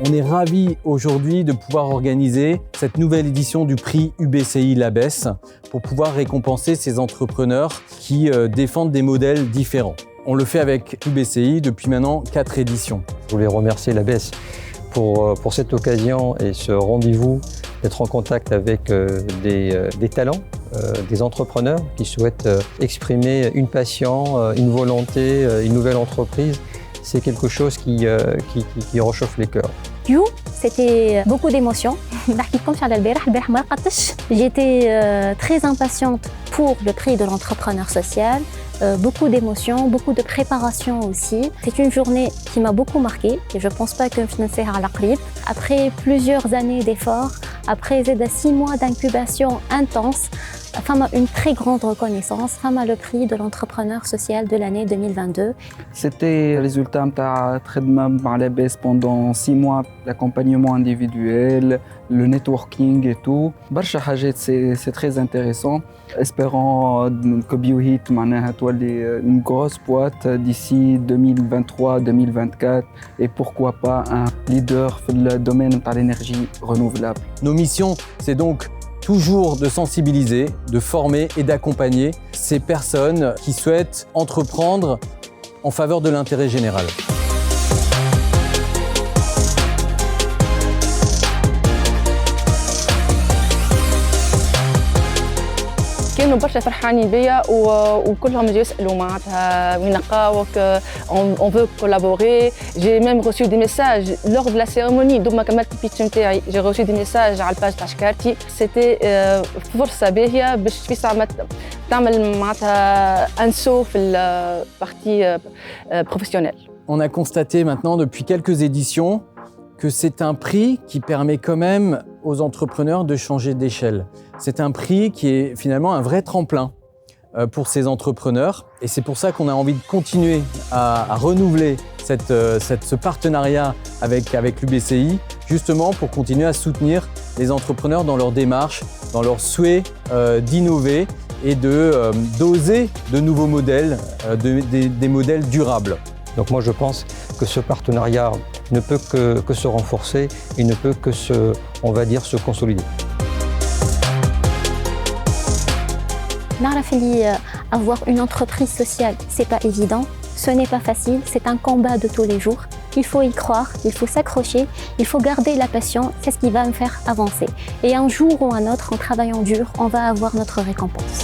On est ravis aujourd'hui de pouvoir organiser cette nouvelle édition du prix UBCI Labès pour pouvoir récompenser ces entrepreneurs qui défendent des modèles différents. On le fait avec UBCI depuis maintenant 4 éditions. Je voulais remercier Labès pour cette occasion et ce rendez-vous, d'être en contact avec des talents, des entrepreneurs qui souhaitent exprimer une passion, une volonté, une nouvelle entreprise. C'est quelque chose qui réchauffe les cœurs. C'était beaucoup d'émotions. J'étais très impatiente pour le prix de l'entrepreneur social. Beaucoup d'émotions, beaucoup de préparation aussi. C'est une journée qui m'a beaucoup marquée et je ne pense pas que je ne sais à la qrib. Après plusieurs années d'efforts, après 6 mois d'incubation intense, Fama une très grande reconnaissance, Fama le prix de l'entrepreneur social de l'année 2022. C'était le résultat de traitement par Labès pendant 6 mois, l'accompagnement individuel, le networking et tout. C'est très intéressant. Espérons que BioHit soit une grosse boîte d'ici 2023-2024 et pourquoi pas un leader dans le domaine de l'énergie renouvelable. Nos missions, c'est donc toujours de sensibiliser, de former et d'accompagner ces personnes qui souhaitent entreprendre en faveur de l'intérêt général. كانوا برشا فرحانين بيا وكلهم يجوا يسالوا معناتها وين نلقاوك on veut collaborer. J'ai même reçu des messages lors de la cérémonie دوما كملت البيتش نتاعي. J'ai reçu des messages على الباج تاع شكارتي. C'était فرصه باهيه باش في ساعه تعمل معناتها un saut في البارتي professionnelle. On a constaté maintenant depuis quelques éditions que c'est un prix qui permet quand même aux entrepreneurs de changer d'échelle. C'est un prix qui est finalement un vrai tremplin pour ces entrepreneurs et c'est pour ça qu'on a envie de continuer à renouveler ce partenariat avec l'UBCI, justement pour continuer à soutenir les entrepreneurs dans leur démarche, dans leur souhait d'innover et d'oser de nouveaux modèles, des modèles durables. Donc moi je pense que ce partenariat ne peut que se renforcer et ne peut que se consolider. Avoir une entreprise sociale, c'est pas évident, ce n'est pas facile, c'est un combat de tous les jours. Il faut y croire, il faut s'accrocher, il faut garder la passion, c'est ce qui va me faire avancer. Et un jour ou un autre, en travaillant dur, on va avoir notre récompense.